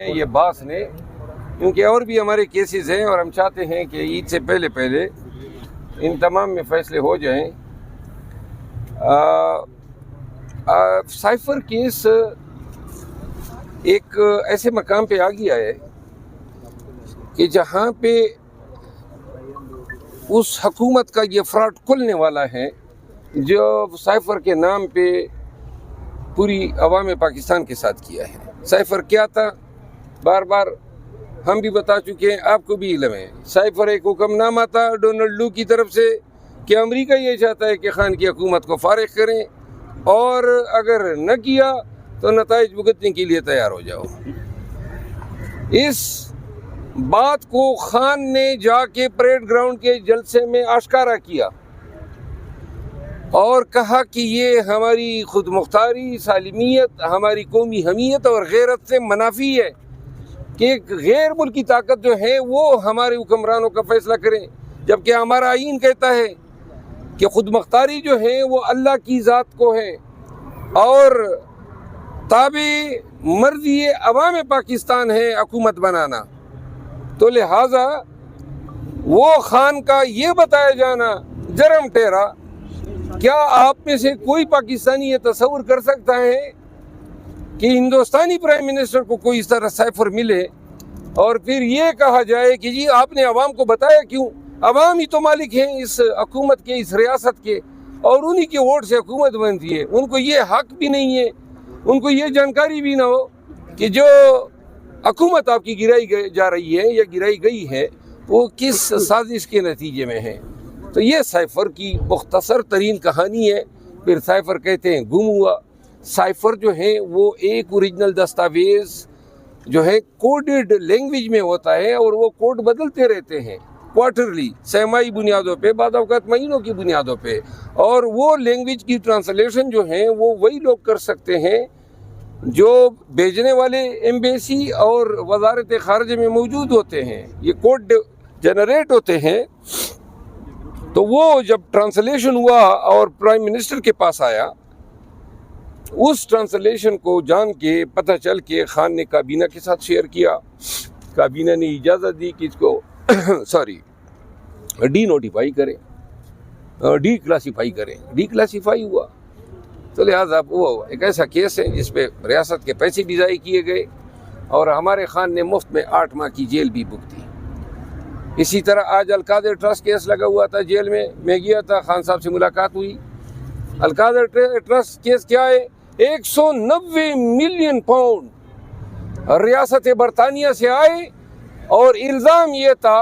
یہ باس نے، کیونکہ اور بھی ہمارے کیسز ہیں اور ہم چاہتے ہیں کہ عید سے پہلے پہلے ان تمام میں فیصلے ہو جائیں۔ سائفر کیس ایک ایسے مقام پہ آ گیا ہے کہ جہاں پہ اس حکومت کا یہ فراڈ کھلنے والا ہے جو سائفر کے نام پہ پوری عوام پاکستان کے ساتھ کیا ہے۔ سائفر کیا تھا بار بار ہم بھی بتا چکے ہیں، آپ کو بھی علم ہے۔ سائفر ایک حکم نامہ تھا ڈونلڈ لو کی طرف سے کہ امریکہ یہ چاہتا ہے کہ خان کی حکومت کو فارغ کریں اور اگر نہ کیا تو نتائج بھگتنے کے لیے تیار ہو جاؤ۔ اس بات کو خان نے جا کے پریڈ گراؤنڈ کے جلسے میں آشکارا کیا اور کہا کہ یہ ہماری خود مختاری، سالمیت، ہماری قومی حمیت اور غیرت سے منافی ہے کہ ایک غیر ملکی طاقت جو ہے وہ ہمارے حکمرانوں کا فیصلہ کریں، جبکہ ہمارا آئین کہتا ہے کہ خود مختاری جو ہے وہ اللہ کی ذات کو ہے اور تابع مرضی عوام پاکستان ہے حکومت بنانا۔ تو لہٰذا وہ خان کا یہ بتایا جانا جرم ٹھہرا۔ کیا آپ میں سے کوئی پاکستانی یہ تصور کر سکتا ہے کہ ہندوستانی پرائم منسٹر کو کوئی اس طرح سائفر ملے اور پھر یہ کہا جائے کہ جی آپ نے عوام کو بتایا کیوں؟ عوام ہی تو مالک ہیں اس حکومت کے، اس ریاست کے، اور انہی کے ووٹ سے حکومت بنتی ہے۔ ان کو یہ حق بھی نہیں ہے، ان کو یہ جانکاری بھی نہ ہو کہ جو حکومت آپ کی گرائی جا رہی ہے یا گرائی گئی ہے وہ کس سازش کے نتیجے میں ہے۔ تو یہ سائفر کی مختصر ترین کہانی ہے۔ پھر سائفر کہتے ہیں گم ہوا۔ سائفر جو ہے وہ ایک اوریجنل دستاویز جو ہے کوڈڈ لینگویج میں ہوتا ہے اور وہ کوڈ بدلتے رہتے ہیں کوارٹرلی، سہمائی بنیادوں پہ، بعض اوقات مہینوں کی بنیادوں پہ، اور وہ لینگویج کی ٹرانسلیشن جو ہیں وہ وہی لوگ کر سکتے ہیں جو بھیجنے والے ایمبیسی اور وزارت خارجہ میں موجود ہوتے ہیں۔ یہ کوڈ جنریٹ ہوتے ہیں۔ تو وہ جب ٹرانسلیشن ہوا اور پرائم منسٹر کے پاس آیا، اس ٹرانسلیشن کو جان کے پتہ چل کے خان نے کابینہ کے ساتھ شیئر کیا۔ کابینہ نے اجازت دی کہ اس کو ڈی نوٹیفائی کریں، ڈی کلاسیفائی کریں۔ ڈی کلاسیفائی ہوا تو لہٰذا وہ ایک ایسا کیس ہے جس پہ ریاست کے پیسے بھی ضائع کیے گئے اور ہمارے خان نے مفت میں 8 ماہ کی جیل بھی بھگتی۔ اسی طرح آج القادر ٹرسٹ کیس لگا ہوا تھا جیل میں گیا تھا، خان صاحب سے ملاقات ہوئی۔ القادر ٹرسٹ کیس کیا ہے؟ 190 ملین پاؤنڈ ریاست برطانیہ سے آئے اور الزام یہ تھا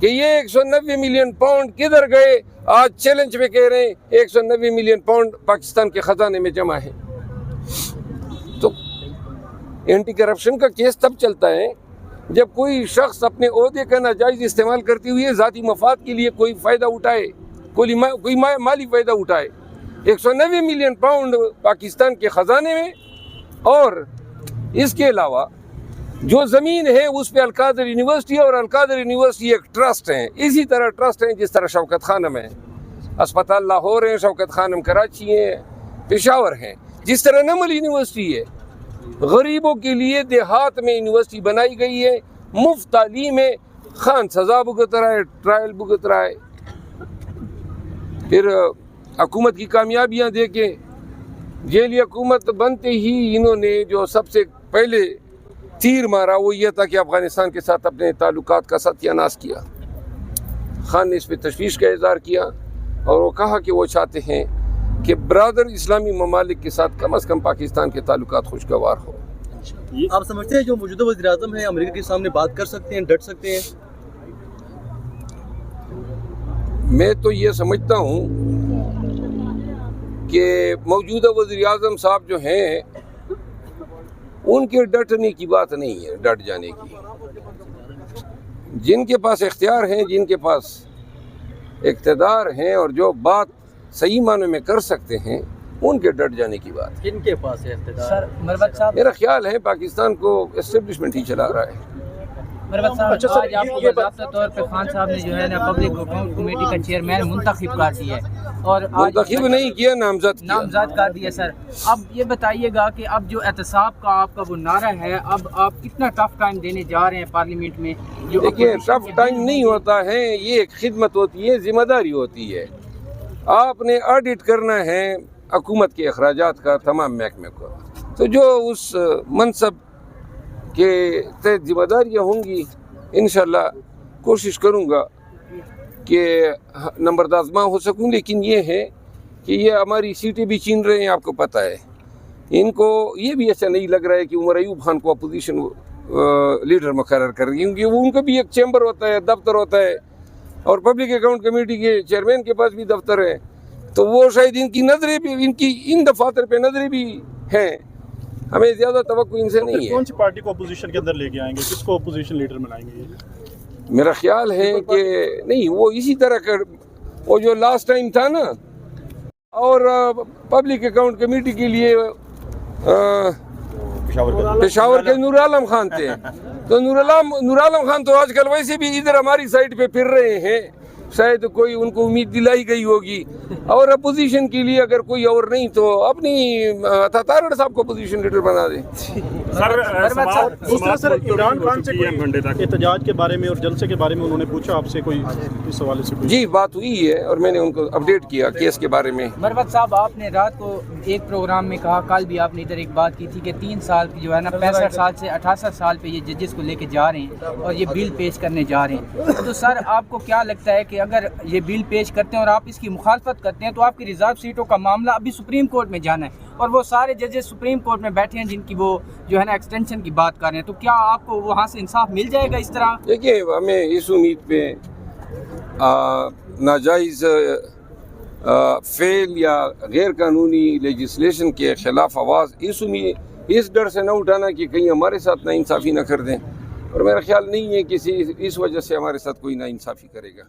کہ یہ 190 ملین پاؤنڈ کدھر گئے؟ آج چیلنج میں کہہ رہے ہیں 190 ملین پاؤنڈ پاکستان کے خزانے میں جمع ہے۔ تو اینٹی کرپشن کا کیس تب چلتا ہے جب کوئی شخص اپنے عہدے کا ناجائز استعمال کرتے ہوئے ذاتی مفاد کے لیے کوئی فائدہ اٹھائے، کوئی مالی فائدہ اٹھائے۔ 190 ملین پاؤنڈ پاکستان کے خزانے میں، اور اس کے علاوہ جو زمین ہے اس پہ القادر یونیورسٹی، اور القادر یونیورسٹی ایک ٹرسٹ ہے، اسی طرح ٹرسٹ ہیں جس طرح شوکت خانم ہے، اسپتال لاہور ہیں، شوکت خانم کراچی ہیں، پشاور ہیں، جس طرح نمل یونیورسٹی ہے۔ غریبوں کے لیے دیہات میں یونیورسٹی بنائی گئی ہے، مفت تعلیم ہے۔ خان سزا بھگت رہا ہے، ٹرائل بھگت رہا ہے۔ پھر حکومت کی کامیابیاں دیکھیں۔ جیلی حکومت بنتے ہی انہوں نے جو سب سے پہلے تیر مارا وہ یہ تھا کہ افغانستان کے ساتھ اپنے تعلقات کا ستیہ ناش کیا۔ خان نے اس پہ تشویش کا اظہار کیا اور وہ کہا کہ وہ چاہتے ہیں کہ برادر اسلامی ممالک کے ساتھ کم از کم پاکستان کے تعلقات خوشگوار ہو۔ آپ سمجھتے ہیں جو موجودہ وزیر اعظم ہیں امریکہ کے سامنے بات کر سکتے ہیں، ڈٹ سکتے ہیں؟ میں تو یہ سمجھتا ہوں کہ موجودہ وزیر اعظم صاحب جو ہیں ان کے ڈٹنے کی بات نہیں ہے، ڈٹ جانے کی۔ جن کے پاس اختیار ہیں، جن کے پاس اقتدار ہیں اور جو بات صحیح معنوں میں کر سکتے ہیں، ان کے ڈٹ جانے کی بات۔ کن کے پاس ہے اقتدار؟ سر مربت صاحب، میرا خیال ہے پاکستان کو اسٹیبلشمنٹ ہی چلا رہا ہے۔ مربت صاحب آج آپ کو باضابطہ طور پہ خان صاحب نے جو ہے نا پبلک اکاؤنٹ کمیٹی کا چیئرمین منتخب کر دیا ہے اور منتخب نہیں کیا، نامزد کر دیا سر. اب یہ بتائیے گا کہ اب جو احتساب کا آپ کا وہ نعرہ ہے، اب آپ کتنا ٹف ٹائم دینے جا رہے ہیں پارلیمنٹ میں؟ دیکھیں ٹف ٹائم نہیں ہوتا ہے، یہ ایک خدمت ہوتی ہے، ذمہ داری ہوتی ہے. آپ نے آڈٹ کرنا ہے حکومت کے اخراجات کا تمام محکمے کو، تو جو اس منصب کے تحت ذمہ داریاں ہوں گی انشاءاللہ کوشش کروں گا کہ نمبردازماں ہو سکوں. لیکن یہ ہے کہ یہ ہماری سیٹیں بھی چھین رہے ہیں، آپ کو پتہ ہے. ان کو یہ بھی ایسا نہیں لگ رہا ہے کہ عمر ایوب خان کو اپوزیشن لیڈر مقرر کر رہی ہے، کیونکہ وہ ان کا بھی ایک چیمبر ہوتا ہے، دفتر ہوتا ہے، اور پبلک اکاؤنٹ کمیٹی کے چیئرمین کے پاس بھی دفتر ہے. تو وہ شاید ان کی نظریں بھی ان دفاتر پہ نظریں بھی ہیں. ہمیں زیادہ توقع ان سے نہیں ہے. کون سی پارٹی کو اپوزیشن کے اندر لے کے آئیں گے؟ کس کو اپوزیشن لیڈر بنائیں گے؟ میرا خیال ہے کہ نہیں، وہ اسی طرح کا وہ جو لاسٹ ٹائم تھا نا، اور پبلک اکاؤنٹ کمیٹی کے لیے پشاور کے نور عالم خان تھے. تو نور عالم خان تو آج کل ویسے بھی ادھر ہماری سائڈ پہ پھر رہے ہیں، شاید کوئی ان کو امید دلائی گئی ہوگی. اور اپوزیشن کے لیے اگر کوئی اور نہیں تو اپنی تارڑ صاححب کو اپوزیشن لیڈر بنا دیں. سر عمران خان سے احتجاج کے بارے میں اور جلسے کے بارے میں انہوں نے پوچھا آپ سے کوئی اس حوالے سے؟ جی بات ہوئی ہے اور میں نے ان کو اپڈیٹ کیا کیس کے بارے میں. مربت صاحب آپ نے رات کو ایک پروگرام میں کہا، کل بھی آپ نے ادھر ایک بات کی تھی کہ 3 سال کی جو ہے نا 65 سال سے 68 سال پہ یہ ججز کو لے کے جا رہے ہیں اور یہ بل پیش کرنے جا رہے ہیں. تو سر آپ کو کیا لگتا ہے کہ اگر یہ بل پیش کرتے ہیں اور آپ اس کی مخالفت کرتے ہیں تو آپ کی ریزرو سیٹوں کا معاملہ ابھی سپریم کورٹ میں جانا ہے اور وہ سارے ججز سپریم کورٹ میں بیٹھے ہیں جن کی وہ جو ہے نا ایکسٹینشن کی بات کر رہے ہیں، تو کیا آپ کو وہاں سے انصاف مل جائے گا اس طرح؟ دیکھیے ہمیں اس امید پہ ناجائز فعل یا غیر قانونی لیجسلیشن کے خلاف آواز اس ڈر سے نہ اٹھانا کہ کہیں ہمارے ساتھ نا انصافی نہ کر دیں. اور میرا خیال نہیں ہے کہ اس وجہ سے ہمارے ساتھ کوئی نا انصافی کرے گا.